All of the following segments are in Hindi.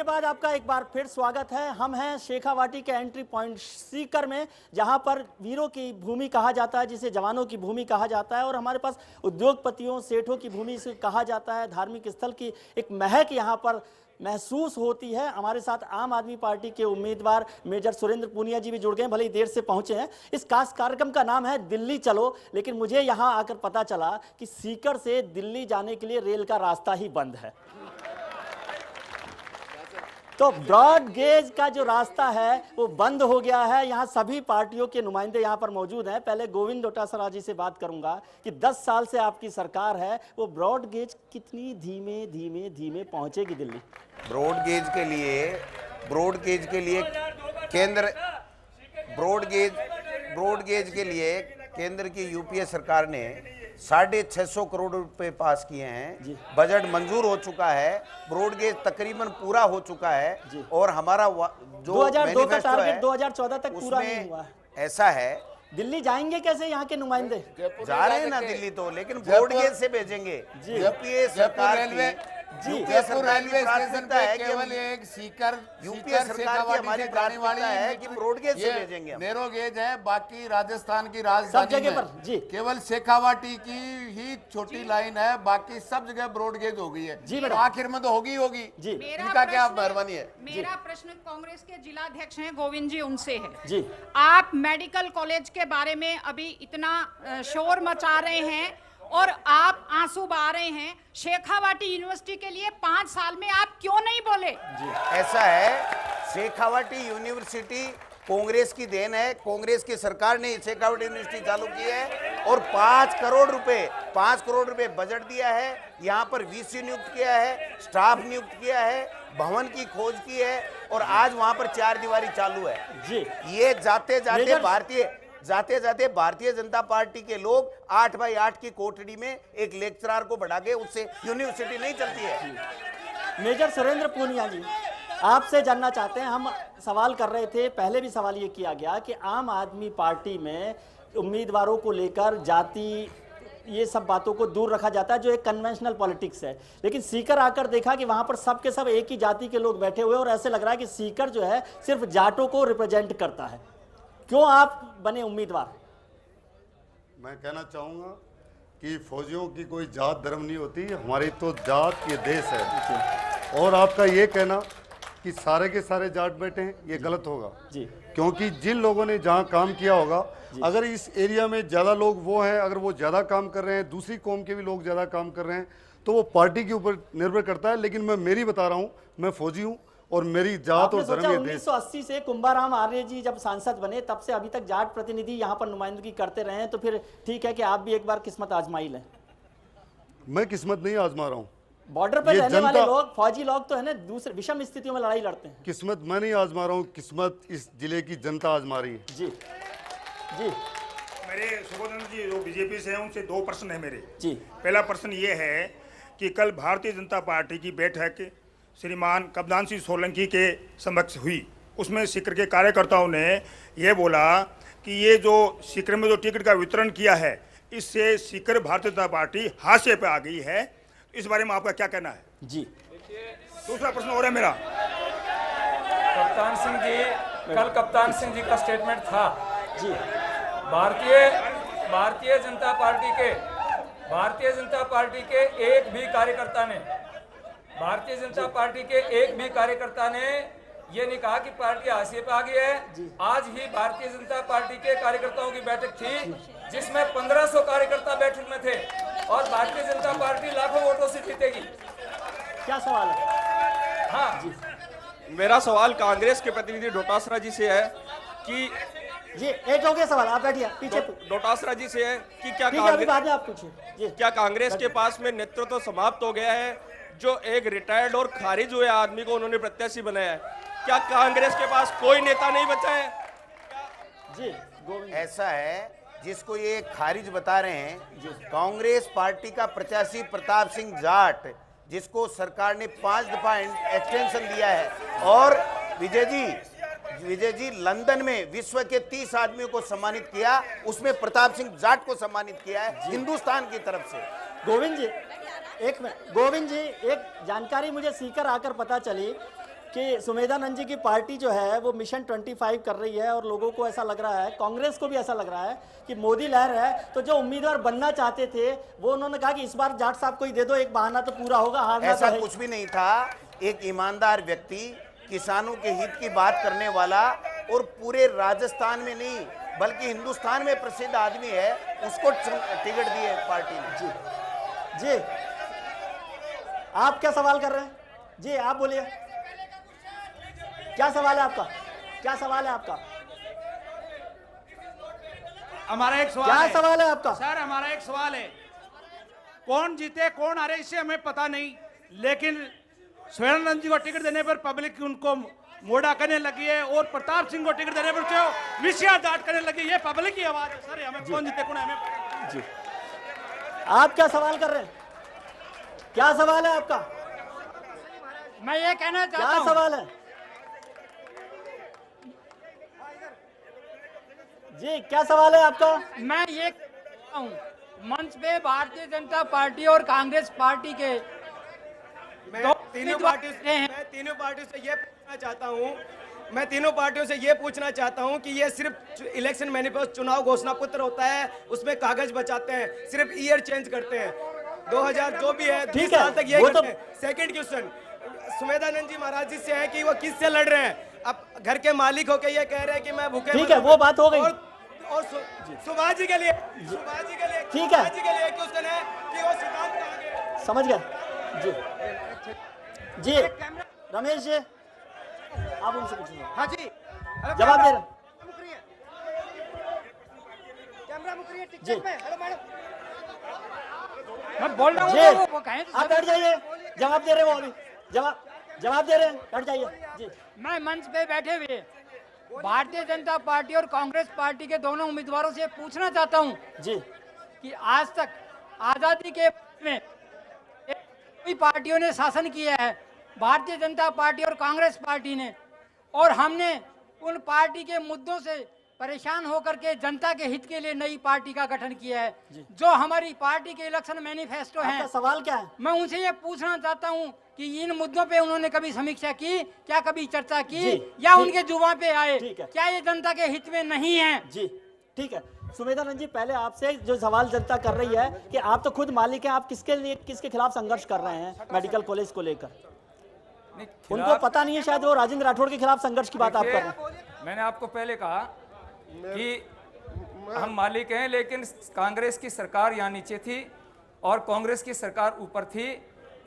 के बाद आपका एक बार फिर स्वागत है। हम हैं शेखावाटी के एंट्री पॉइंट सीकर में, जहां पर वीरों की भूमि कहा जाता है, जिसे जवानों की भूमि कहा जाता है, और हमारे पास उद्योगपतियों सेठों की भूमि से कहा जाता है। धार्मिक स्थल की एक महक यहां पर महसूस होती है। हमारे साथ आम आदमी पार्टी के उम्मीदवार मेजर सुरेंद्र पूनिया जी भी जुड़ गए, भले ही देर से पहुंचे हैं। इस खास कार्यक्रम का नाम है दिल्ली चलो, लेकिन मुझे यहां आकर पता चला कि सीकर से दिल्ली जाने के लिए रेल का रास्ता ही बंद है। तो ब्रॉड गेज का जो रास्ता है वो बंद हो गया है। यहाँ सभी पार्टियों के नुमाइंदे यहाँ पर मौजूद हैं। पहले गोविंद डोटासरा जी से बात करूंगा कि 10 साल से आपकी सरकार है, वो ब्रॉड गेज कितनी धीमे धीमे धीमे पहुंचेगी दिल्ली? ब्रॉड गेज के लिए केंद्र की यूपीए सरकार ने 650 करोड़ रुपए पास किए हैं। बजट मंजूर हो चुका है, ब्रॉड गेज तकरीबन पूरा हो चुका है और हमारा जो 2002 का टारगेट 2014 तक पूरा नहीं हुआ है। ऐसा है, दिल्ली जाएंगे कैसे यहाँ के नुमाइंदे? जा रहे हैं ना दिल्ली तो, लेकिन ब्रॉड गेज से भेजेंगे। यूपीए सरकार यूपीए रेलवे स्टेशन पे केवल एक सीकर हमारी प्राथमिकता है कि ब्रॉड गेज से भेजेंगे। नैरो गेज है, बाकी राजस्थान की राजधानी में जी केवल शेखावाटी की ही छोटी लाइन है, बाकी सब जगह ब्रॉड गेज हो गई है। जी आखिर में तो होगी जी। इनका क्या मेहरबानी है? मेरा प्रश्न कांग्रेस के जिलाध्यक्ष हैं गोविंद जी, उनसे है जी। आप मेडिकल कॉलेज के बारे में अभी इतना शोर मचा रहे हैं और आप आंसू बहा रहे हैं। शेखावाटी यूनिवर्सिटी के लिए 5 साल में आप क्यों नहीं बोले? ऐसा है, शेखावाटी यूनिवर्सिटी कांग्रेस की देन है। कांग्रेस की सरकार ने शेखावाटी यूनिवर्सिटी चालू की है और 5 करोड़ रुपए बजट दिया है। यहाँ पर वीसी नियुक्त किया है, स्टाफ नियुक्त किया है, भवन की खोज की है और आज वहाँ पर 4 दीवारी चालू है जी। ये जाते जाते भारतीय जनता पार्टी के लोग 8x8 की कोठड़ी में एक लेक्चरर को बढ़ा के उससे यूनिवर्सिटी नहीं चलती है। मेजर सुरेंद्र पूनिया जी, आपसे जानना चाहते हैं, हम सवाल कर रहे थे, पहले भी सवाल ये किया गया कि आम आदमी पार्टी में उम्मीदवारों को लेकर जाति, ये सब बातों को दूर रखा जाता है, जो एक कन्वेंशनल पॉलिटिक्स है। लेकिन सीकर आकर देखा कि वहां पर सब के सब एक ही जाति के लोग बैठे हुए और ऐसे लग रहा है कि सीकर जो है सिर्फ जाटों को रिप्रेजेंट करता है। क्यों आप बने उम्मीदवार? मैं कहना चाहूँगा कि फौजियों की कोई जात धर्म नहीं होती, हमारी तो जात ये देश है। और आपका ये कहना कि सारे के सारे जाट बैठे हैं, ये गलत होगा जी। क्योंकि जिन लोगों ने जहाँ काम किया होगा, अगर इस एरिया में ज़्यादा लोग वो हैं, अगर वो ज़्यादा काम कर रहे हैं, दूसरी कौम के भी लोग ज़्यादा काम कर रहे हैं, तो वो पार्टी के ऊपर निर्भर करता है। लेकिन मैं मेरी बता रहा हूँ, मैं फौजी हूँ और मेरी जात और धर्म ये देश। 1980 से कुंभाराम आर्य जी जब सांसद बने तब से अभी तक जाट प्रतिनिधि यहाँ पर नुमाइंदगी करते रहे हैं, तो फिर ठीक है कि आप भी एक बार किस्मत आजमाई लें। मैं किस्मत नहीं आजमा रहा हूँ। बॉर्डर पर रहने वाले लोग, फौजी लोग तो है ना, दूसरे विषम स्थितियों में लड़ाई लड़ते हैं। किस्मत मैं नहीं आजमा रहा हूँ, किस्मत इस जिले की जनता आजमा रही है। जी जी। मेरे सुबोधन जी जो बीजेपी से हैं, उनसे 2 प्रश्न है मेरे जी। पहला प्रश्न ये है कि कल भारतीय जनता पार्टी की बैठक श्रीमान कप्तान सिंह सोलंकी के समक्ष हुई, उसमें सीकर के कार्यकर्ताओं ने यह बोला कि ये जो सीकर में जो टिकट का वितरण किया है, इससे सीकर भारतीय जनता पार्टी हाशिए पे आ गई है। इस बारे में आपका क्या कहना है? जी। दूसरा प्रश्न और है मेरा, कप्तान सिंह जी, कल कप्तान सिंह जी का स्टेटमेंट था जी। भारतीय जनता पार्टी के एक भी कार्यकर्ता ने ये नहीं कहा कि पार्टी हाशिए पे आ गई है। आज ही भारतीय जनता पार्टी के कार्यकर्ताओं की बैठक थी, जिसमें 1500 कार्यकर्ता बैठक में थे और भारतीय जनता पार्टी लाखों वोटों से जीतेगी। क्या सवाल है? हाँ जी। मेरा सवाल कांग्रेस के प्रतिनिधि डोटासरा जी से है कि जी, एक हो गया सवाल, आप बैठिए पीछे। डोटासरा जी से है कि क्या बाद में आप पूछिए। क्या कांग्रेस के पास में नेतृत्व तो समाप्त हो गया है? जो एक रिटायर्ड और खारिज हुए आदमी को उन्होंने प्रत्याशी बनाया है, क्या कांग्रेस के पास कोई नेता नहीं बचा है? जी। ऐसा है, जिसको ये खारिज बता रहे हैं, कांग्रेस पार्टी का प्रत्याशी प्रताप सिंह जाट, जिसको सरकार ने 5 दफा एक्सटेंशन दिया है, और विजय जी लंदन में विश्व के 30 आदमियों को सम्मानित किया, उसमें प्रताप सिंह जाट को सम्मानित किया है हिंदुस्तान की तरफ से। गोविंद जी, एक जानकारी मुझे सीकर आकर पता चली कि सुमेधानंद जी की पार्टी जो है वो मिशन 25 कर रही है और लोगों को ऐसा लग रहा है, कांग्रेस को भी ऐसा लग रहा है कि मोदी लहर है। तो जो उम्मीदवार बनना चाहते थे वो उन्होंने कहा कि इस बार जाट साहब को ही दे दो, एक बहाना तो पूरा होगा, हारना ऐसा तो है। कुछ भी नहीं था। एक ईमानदार व्यक्ति, किसानों के हित की बात करने वाला और पूरे राजस्थान में नहीं बल्कि हिंदुस्तान में प्रसिद्ध आदमी है, उसको टिकट दिए पार्टी ने। जी आप क्या सवाल कर रहे हैं? जी आप बोलिए, क्या सवाल है आपका? क्या सवाल है आपका? हमारा एक सवाल क्या है। सवाल है आपका? सर हमारा एक सवाल है, कौन जीते कौन हारे इससे हमें पता नहीं, लेकिन सुमेधानंद जी को टिकट देने पर पब्लिक उनको मोड़ा करने लगी है और प्रताप सिंह को टिकट देने पर जो विषयादाट करने लगी, ये पब्लिक की आवाज है। सर हमें कौन जीते कौन हमें पता जी आप क्या सवाल कर रहे हैं? क्या सवाल है आपका? मैं ये कहना चाहता क्या हूं, सवाल है? जी क्या सवाल है आपका? मैं ये कहता हूं, मंच पे भारतीय जनता पार्टी और कांग्रेस पार्टी के मैं तीनों पार्टियों से ये पूछना चाहता हूं कि ये सिर्फ इलेक्शन मैनिफेस्टो चुनाव घोषणा पत्र होता है, उसमें कागज बचाते हैं, सिर्फ ईयर चेंज करते हैं, 2000 जो भी है 20 साल तक ये करते हैं। सेकंड क्वेश्चन सुमेधानंद जी महाराज जी से है कि वो किससे लड़ रहे हैं? अब घर के मालिक होके ये कह रहे हैं कि मैं भूखे ठीक है, वो बात हो गई। और सुभाष जी के लिए ठीक है, क्वेश्चन है कि वो सिद्धांत कहाँ गए? समझ गए जी। जी रमेश जी आप उनसे पूछिए। हाँ जी जवाब दे रहे जी। मैं बोल रहा हूँ जी वो कहें तो आप हट जाइए, जवाब दे रहे हैं वो अभी, जवाब दे रहे हैं, हट जाइए जी। मैं मंच पे बैठे हुए भारतीय जनता पार्टी और कांग्रेस पार्टी के दोनों उम्मीदवारों से पूछना चाहता हूं जी कि आज तक आजादी के में कई पार्टियों ने शासन किया है, भारतीय जनता पार्टी और कांग्रेस पार्टी ने, और हमने उन पार्टी के मुद्दों से परेशान होकर के जनता के हित के लिए नई पार्टी का गठन किया है। जो हमारी पार्टी के इलेक्शन मैनिफेस्टो आपका है, सवाल क्या है? मैं उनसे ये पूछना चाहता हूं कि इन मुद्दों पे उन्होंने कभी समीक्षा की, क्या कभी चर्चा की, या उनके जुबान पे आए? ठीक है। क्या ये जनता के हित में नहीं है? जी ठीक है। सुमेधानंद जी पहले आपसे जो सवाल जनता कर रही है कि आप तो खुद मालिक हैं, आप किसके खिलाफ संघर्ष कर रहे हैं मेडिकल कॉलेज को लेकर? उनको पता नहीं है शायद, वो राजेंद्र राठौड़ के खिलाफ संघर्ष की बात आप कर रहे हैं। मैंने आपको पहले कहा कि हम मालिक हैं, लेकिन कांग्रेस की सरकार यहाँ नीचे थी और कांग्रेस की सरकार ऊपर थी।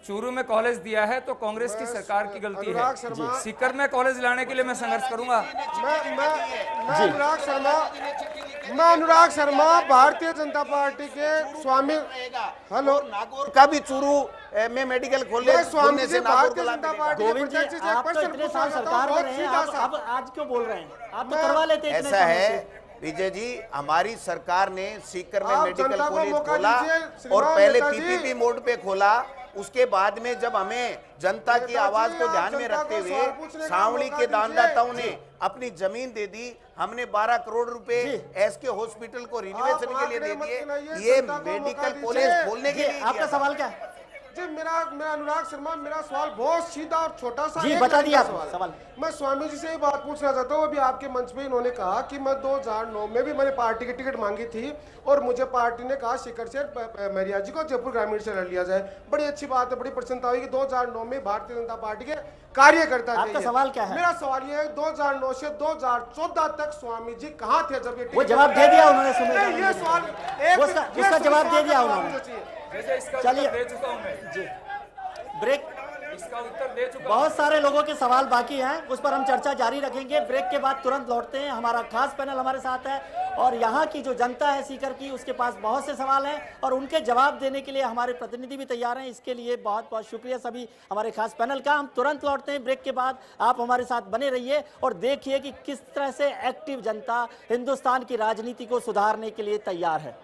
चूरू में कॉलेज दिया है तो कांग्रेस की सरकार की गलती है। सीकर में कॉलेज लाने के लिए मैं संघर्ष करूंगा। मैं अनुराग शर्मा भारतीय जनता पार्टी के स्वामी। हेलो, नागौर का भी चूरू में मेडिकल कॉलेज स्वामी जी भारतीय खोलने जनता से पार्टी गोविंद जी आप तो इतने साल सरकार में रहे हैं, आप आज क्यों बोल रहे हैं? आप तो करवा लेते इतने ऐसा समय है से। विजय जी, हमारी सरकार ने सीकर में आप मेडिकल जनता को कॉलेज मौका खोला दीजिए, और श्रीमान पहले नेताजी। पीपीपी मोड पे खोला। उसके बाद में जब हमें जनता की नेताजी, आवाज को आप ध्यान में जनता रखते को सवाल हुए पूछने का छावनी मौका के दीजिए। दानदाताओं ने अपनी जमीन दे दी, हमने 12 करोड़ रुपए एसके हॉस्पिटल को रिनोवेशन के लिए दे आंकड़े मत दिए। गिनाइए, ये जनता को मौका मेडिकल दीजिए। कॉलेज खोलने के जी लिए आपका दिया था। सवाल क्या है? जी मैं अनुराग शर्मा, मेरा सवाल बहुत सीधा और छोटा सा जी, एक बता लाइन दिया का आपने सवाल। मैं स्वामी जी से ये बात पूछना चाहता हूँ। अभी आपके मंच पे इन्होंने कहा कि मैं 2009 में भी मैंने पार्टी की टिकट मांगी थी और मुझे पार्टी ने कहा सीकर से मेरिया जी को जयपुर ग्रामीण से लड़ लिया जाए। बड़ी अच्छी बात है, बड़ी प्रसन्नता हुई कि 2009 में भारतीय जनता पार्टी के कार्यकर्ता थे। आपका सवाल क्या है? मेरा सवाल ये है, 2009 से 2014 तक स्वामी जी कहाँ थे जब ये वो टिकट जवाब दे दिया उन्होंने सुमेधानंद ये जी ने। सवाल उसका जवाब दे दिया उन्होंने। वैसे इसका चलिए। उत्तर दे चुका हूं मैं। जी ब्रेक। इसका उत्तर दे चुका हूं। बहुत सारे लोगों के सवाल बाकी हैं, उस पर हम चर्चा जारी रखेंगे। ब्रेक के बाद तुरंत लौटते हैं। हमारा खास पैनल हमारे साथ है और यहाँ की जो जनता है सीकर की, उसके पास बहुत से सवाल हैं और उनके जवाब देने के लिए हमारे प्रतिनिधि भी तैयार हैं। इसके लिए बहुत बहुत शुक्रिया सभी हमारे खास पैनल का। हम तुरंत लौटते हैं ब्रेक के बाद। आप हमारे साथ बने रहिए और देखिए कि किस तरह से एक्टिव जनता हिंदुस्तान की राजनीति को सुधारने के लिए तैयार है।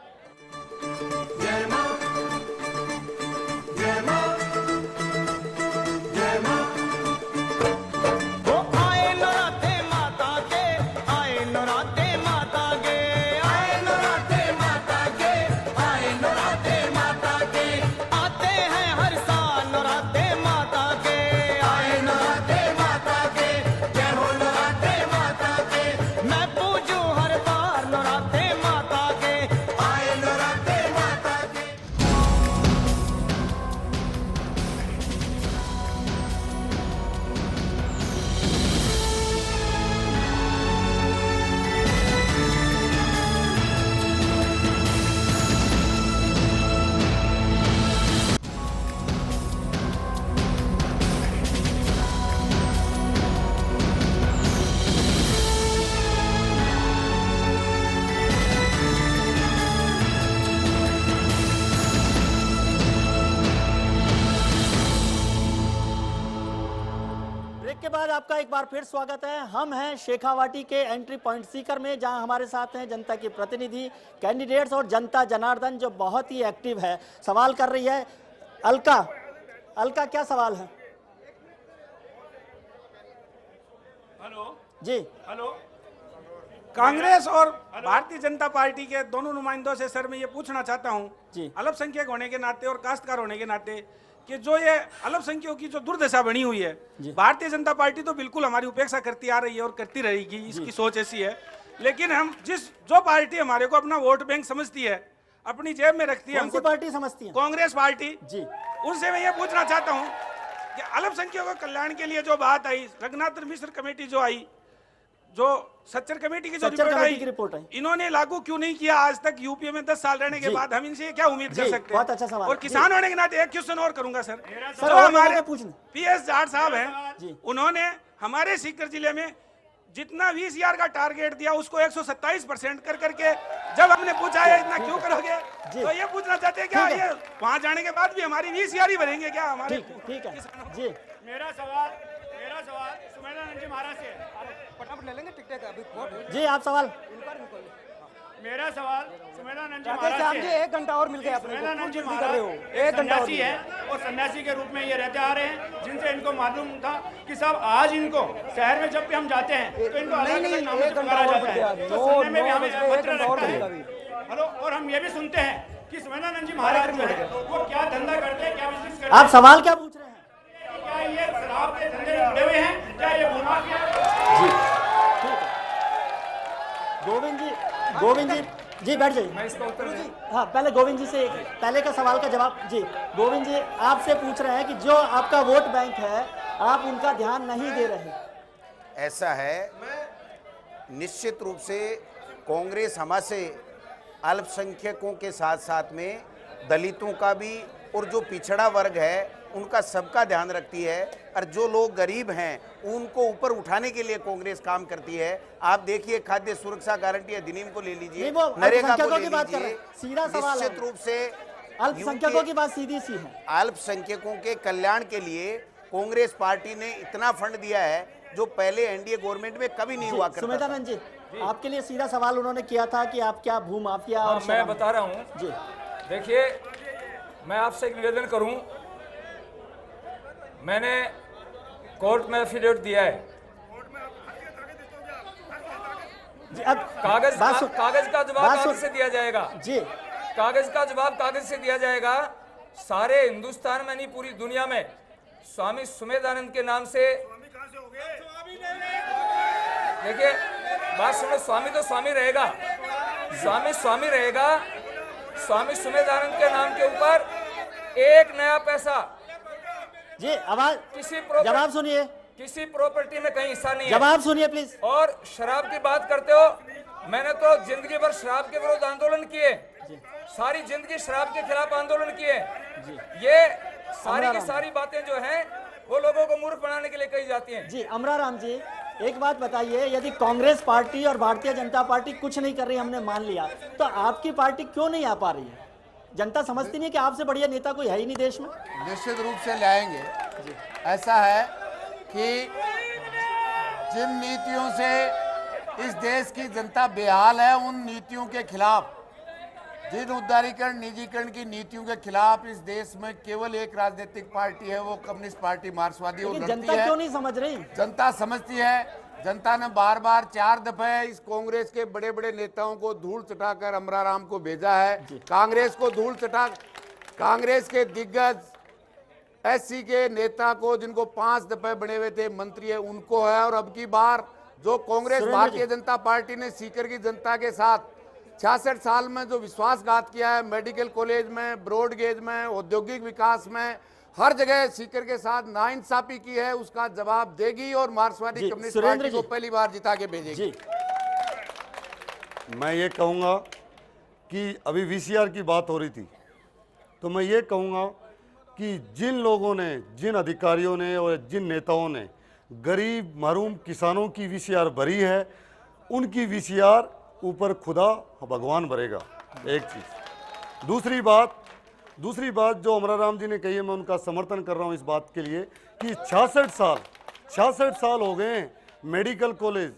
ब्रेक के बाद आपका एक बार फिर स्वागत है। हम हैं शेखावाटी के एंट्री पॉइंट सीकर में, जहां हमारे साथ हैं जनता के प्रतिनिधि, कैंडिडेट्स और जनता जनार्दन जो बहुत ही एक्टिव है। सवाल कर रही है अलका, क्या सवाल है? हेलो जी। हेलो, कांग्रेस और भारतीय जनता पार्टी के दोनों नुमाइंदों से सर मैं ये पूछना चाहता हूँ जी, अल्पसंख्यक होने के नाते और काश्तकार होने के नाते कि जो ये अल्पसंख्यकों की जो दुर्दशा बनी हुई है, भारतीय जनता पार्टी तो बिल्कुल हमारी उपेक्षा करती आ रही है और करती रहेगी, इसकी सोच ऐसी है। लेकिन हम जो पार्टी हमारे को अपना वोट बैंक समझती है, अपनी जेब में रखती है, कौन सी पार्टी समझती है? कांग्रेस पार्टी जी। उनसे मैं ये पूछना चाहता हूँ कि अल्पसंख्यकों के कल्याण के लिए जो बात आई, रघुनाथ मिश्र कमेटी जो आई, जो सच्चर कमेटी की जो रिपोर्ट आई, इन्होंने लागू क्यों नहीं किया आज तक? यूपीए में 10 साल रहने के बाद हम इनसे क्या उम्मीद कर सकते हैं? बहुत अच्छा सवाल। और किसान होने के नाते एक क्वेश्चन और करूंगा सर, जो हमारे पूछना PS जाट साहब हैं, उन्होंने हमारे सीकर जिले में जितना 20,000 का टारगेट दिया उसको 127% कर करके जब हमने पूछा है इतना क्यों करोगे, तो ये पूछना चाहते हैं क्या ये वहां जाने के बाद भी हमारी 20,000 ही भरेंगे क्या हमारे? ठीक है जी। मेरा सवाल सुमेधानंद जी महाराज से फटाफट ले लेंगे टिकट अभी जी, आप सवाल। मेरा सवाल सुमेधानंद जी महाराज से, 1 घंटा और मिल गया अपने को, सुमेधानंद जी जल्दी कर रहे हो, महाराज 1 घंटा और सन्यासी है और सन्यासी के रूप में ये रहते आ रहे हैं, जिनसे इनको मालूम था कि साहब आज इनको शहर में जब भी हम जाते हैं तो इनको अलग-अलग नामों से पुकारा जाता है, तो सुनने में भी हमें पत्र लगता है। हेलो, और हम ये भी सुनते हैं कि सुमेधानंद जी महाराज जो है वो क्या धंधा करते हैं, क्या बिजनेस करते हैं? आप सवाल क्या पूछ रहे हैं? क्या ये शराब के धंधे में जुड़े हुए हैं, क्या ये भूमाफिया? जी, ठीक है। गोविंद जी बैठ जाइए। मैं इसका उत्तर हाँ, पहले गोविंद जी से पहले का सवाल का जवाब। जी, गोविंद जी आपसे पूछ रहे हैं कि जो आपका वोट बैंक है आप उनका ध्यान नहीं दे रहे। ऐसा है, निश्चित रूप से कांग्रेस हमारे अल्पसंख्यकों के साथ साथ में दलितों का भी और जो पिछड़ा वर्ग है उनका सबका ध्यान रखती है, और जो लोग गरीब हैं उनको ऊपर उठाने के लिए कांग्रेस काम करती है। आप देखिए, खाद्य सुरक्षा गारंटी अधिनियम को ले लीजिए, नरेगा को ले लीजिए, सीधा सवाल निश्चित रूप से अल्पसंख्यकों की बात सीधी सी है। अल्पसंख्यकों के कल्याण के लिए कांग्रेस पार्टी ने इतना फंड दिया है जो पहले एनडीए गवर्नमेंट में कभी नहीं हुआ करता। सुमेधानंद जी, आपके लिए सीधा सवाल उन्होंने किया था कि आप क्या भूमाफिया? और मैं बता रहा हूँ जी। देखिए, मैं आपसे एक निवेदन करूं, मैंने कोर्ट में एफिडेविट दिया है, अब कागज का जवाब कागज से दिया जाएगा जी, कागज का जवाब कागज से दिया जाएगा। सारे हिंदुस्तान में नहीं, पूरी दुनिया में स्वामी सुमेधानंद के नाम से, देखिए बात सुनो, स्वामी तो स्वामी रहेगा, स्वामी रहेगा। स्वामी सुमेधानंद के नाम के ऊपर एक नया पैसा जी, आवाज, जवाब सुनिए, किसी प्रॉपर्टी में कहीं हिस्सा नहीं है। जवाब सुनिए प्लीज। और शराब की बात करते हो, मैंने तो जिंदगी भर शराब के विरुद्ध आंदोलन किए, सारी जिंदगी शराब के खिलाफ आंदोलन किए। ये सारी की सारी बातें जो हैं वो लोगों को मूर्ख बनाने के लिए कही जाती हैं। जी, अमराराम जी एक बात बताइए, यदि कांग्रेस पार्टी और भारतीय जनता पार्टी कुछ नहीं कर रही, हमने मान लिया, तो आपकी पार्टी क्यों नहीं आ पा रही है? जनता समझती नहीं कि आपसे बढ़िया नेता कोई है ही नहीं देश में? निश्चित रूप से लाएंगे। ऐसा है कि जिन नीतियों से इस देश की जनता बेहाल है, उन नीतियों के खिलाफ, जिन उदारीकरण निजीकरण की नीतियों के खिलाफ इस देश में केवल एक राजनीतिक पार्टी है, वो कम्युनिस्ट पार्टी मार्क्सवादी। वो जनता क्यों नहीं समझ रही? जनता समझती है। जनता ने बार बार 4 दफे इस कांग्रेस के बड़े बड़े नेताओं को धूल चटाकर अमराराम को भेजा है, कांग्रेस को धूल चटा, कांग्रेस के दिग्गज एससी के नेता को, जिनको 5 दफे बने हुए थे मंत्री है, उनको है। और अब की बार जो कांग्रेस भारतीय जनता पार्टी ने सीकर की जनता के साथ 66 साल में जो विश्वासघात किया है, मेडिकल कॉलेज में, ब्रॉडगेज में, औद्योगिक विकास में, हर जगह सीकर के साथ नाइंसाफी की है, उसका जवाब देगी और मार्क्सवादी कम्युनिस्ट पार्टी को पहली बार जिता के भेजेगी। मैं ये कहूँगा कि अभी वीसीआर की बात हो रही थी, तो मैं ये कहूँगा कि जिन लोगों ने, जिन अधिकारियों ने और जिन नेताओं ने गरीब महरूम किसानों की वीसीआर भरी है, उनकी वीसीआर ऊपर खुदा भगवान भरेगा। एक चीज़। दूसरी बात जो अमराराम जी ने कही है, मैं उनका समर्थन कर रहा हूँ इस बात के लिए कि 66 66 साल हो गए हैं। मेडिकल कॉलेज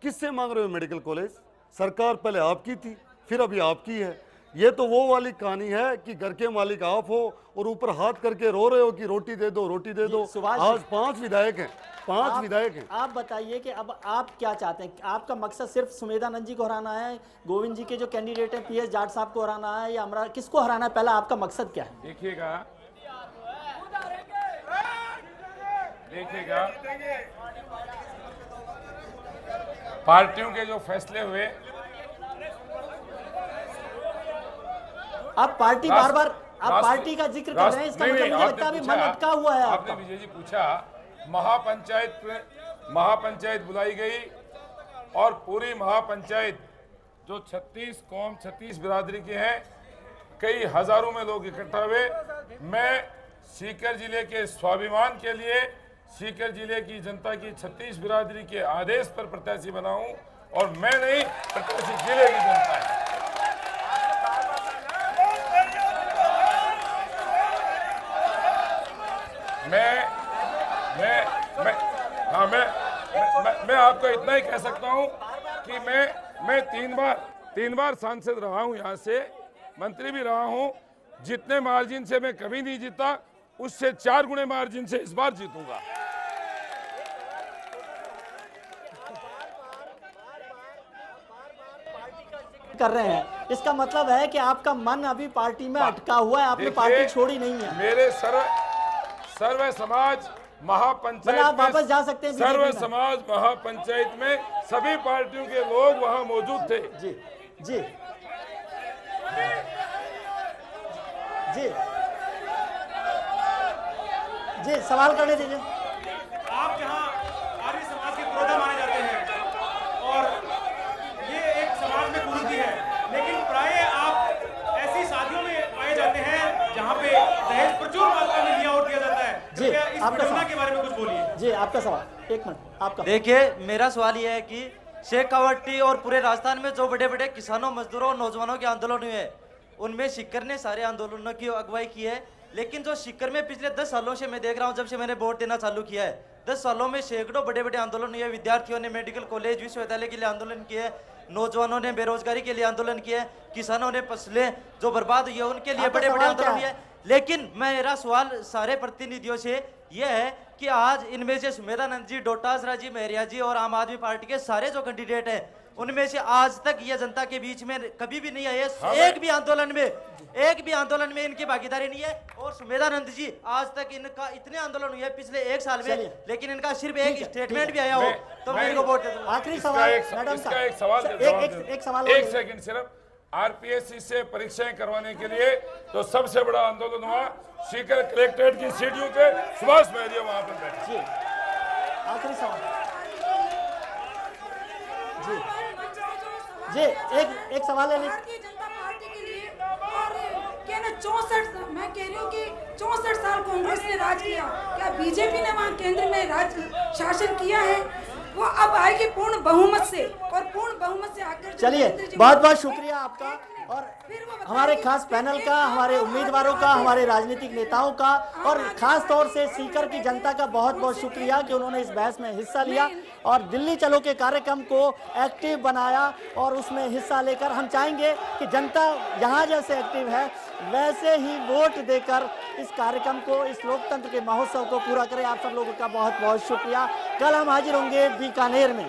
किससे मांग रहे हो? मेडिकल कॉलेज सरकार पहले आपकी थी, फिर अभी आपकी है। ये तो वो वाली कहानी है कि घर के मालिक आप हो और ऊपर हाथ करके रो रहे हो कि रोटी दे दो, रोटी दे दो। आज 5 विधायक हैं, 5 विधायक हैं। आप बताइए कि अब आप क्या चाहते हैं? आपका मकसद सिर्फ सुमेधानंद जी को हराना है, गोविंद जी के जो कैंडिडेट हैं PS जाट साहब को हराना है, या अमरा किसको हराना है? पहला आपका मकसद क्या है? देखिएगा, पार्टियों के जो फैसले हुए, आप पार्टी बार बार आप पार्टी का जिक्र कर रहे हैं, इसका मतलब मुझे लगता है अभी मन अटका हुआ है आपका। आपने विजय जी पूछा, महापंचायत बुलाई गई और पूरी महापंचायत जो 36 कौम 36 बिरादरी के हैं, कई हजारों में लोग इकट्ठा हुए। मैं सीकर जिले के स्वाभिमान के लिए सीकर जिले की जनता की 36 बिरादरी के आदेश पर प्रत्याशी बनाऊं, और मैं नहीं, प्रत्याशी जिले की जनता है। मैं आपको इतना ही कह सकता हूं कि मैं तीन बार सांसद रहा हूं, यहां से मंत्री भी रहा हूं। जितने मार्जिन से मैं कभी नहीं जीता, उससे 4 गुने मार्जिन से इस बार जीतूंगा। कर रहे हैं, इसका मतलब है कि आपका मन अभी पार्टी में अटका हुआ है, आपने पार्टी छोड़ी नहीं है। मेरे सर्व समाज महापंचायत आप वापस जा सकते हैं। सर्व समाज महापंचायत में सभी पार्टियों के लोग वहां मौजूद थे। जी जी जी जी, सवाल करने दीजिए। आप जहां आर्य समाज के पुरोधा माने जाते हैं और ये एक समाज में कुरीति है, लेकिन प्राय आप ऐसी शादियों में पाए जाते हैं जहां पे दहेज प्रचुर मात्रा में लिया और दिया जाता है। जी, इस घटना के बारे में कुछ बोलिए। जी, आपका सवाल, 1 मिनट आपका। देखिए, मेरा सवाल यह है कि शेखावाटी और पूरे राजस्थान में जो बड़े बड़े किसानों, मजदूरों और नौजवानों के आंदोलन हुए, उनमें सीकर ने सारे आंदोलनों की अगुवाई की है। लेकिन जो सीकर में पिछले 10 सालों से मैं देख रहा हूं, जब से मैंने वोट देना चालू किया है, 10 सालों में सैकड़ों बड़े बड़े आंदोलन हुए। विद्यार्थियों ने मेडिकल कॉलेज, विश्वविद्यालय के लिए आंदोलन किए, नौजवानों ने बेरोजगारी के लिए आंदोलन किए, किसानों ने फसलें जो बर्बाद हुई है उनके लिए बड़े बड़े आंदोलन किए। लेकिन मेरा सवाल सारे प्रतिनिधियों से यह है कि आज इनमें से सुमेधानंद जी, डोटासरा जी, मेहरिया जी और आम आदमी पार्टी के सारे जो कैंडिडेट हैं, उनमें से आज तक ये जनता के बीच में कभी भी नहीं आए। एक भी आंदोलन में इनकी भागीदारी नहीं है। और सुमेधानंद जी, आज तक इनका इतने आंदोलन हुए पिछले 1 साल में, लेकिन इनका सिर्फ एक स्टेटमेंट भी आया हो तो मैं इनको वोट दे दूंगा। आखिरी सवाल, एक सवाल, एक सेकंड सिर्फ। आरपीएससी से परीक्षाएं करवाने के लिए तो सबसे बड़ा आंदोलन हुआ सीकर कलेक्ट्रेट की सीढ़ियों पे, सुभाष महरिया वहां पर बैठे। जी, आखिरी सवाल। जी जी, एक सवाल है। भारतीय जनता पार्टी के लिए और क्या ना 64, मैं कह रही हूँ कि 64 साल कांग्रेस ने राज किया, क्या बीजेपी ने वहाँ केंद्र में राज शासन किया है? वो अब आएगी पूर्ण बहुमत से, और पूर्ण बहुमत से आकर। चलिए, बहुत बहुत शुक्रिया आपका और हमारे खास पैनल का, हमारे उम्मीदवारों का, हमारे राजनीतिक नेताओं का, और खास तौर से सीकर की जनता का बहुत बहुत शुक्रिया कि उन्होंने इस बहस में हिस्सा लिया और दिल्ली चलो के कार्यक्रम को एक्टिव बनाया। और उसमें हिस्सा लेकर हम चाहेंगे कि जनता यहाँ जैसे एक्टिव है वैसे ही वोट देकर इस कार्यक्रम को, इस लोकतंत्र के महोत्सव को पूरा करें। आप सब लोगों का बहुत बहुत शुक्रिया। कल हम हाजिर होंगे बीकानेर में।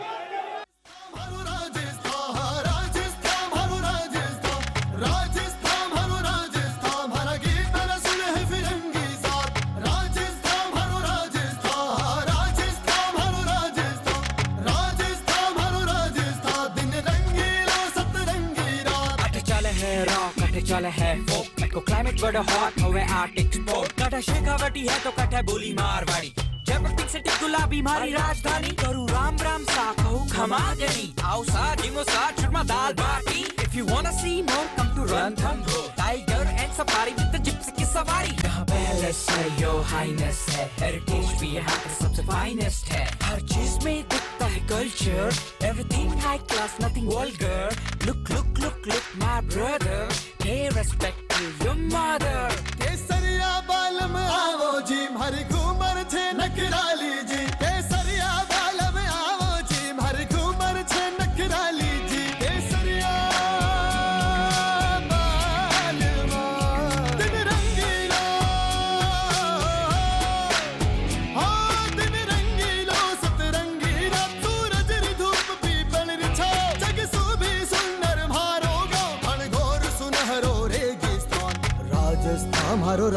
चले है फोक को क्लाइमेट बड़ा हॉट होवे आर्टिक स्पोर्ट कटा शेखावटी है तो कटा बोली मारवाड़ी जयपुर से टिक गुलाबी मारी राजधानी करूँ राम राम सा कहूँ खमा गनी आओ सा जिमो सा चुरमा दाल बाटी if you wanna see more come to Ranthambore tiger and safari with the Gypsy की सवारी यहाँ पैलेस है योर हाइनेस है हेरिटेज भी यहाँ का सबसे फाइनेस्ट है हर चीज में दिखता है culture everything high class nothing vulgar look look look look my brother pay respect to your mother केसरिया बालम आवो जी हमारी घूमर छे नकराली जी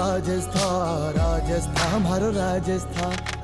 राजस्थान, राजस्थान हमारो राजस्थान।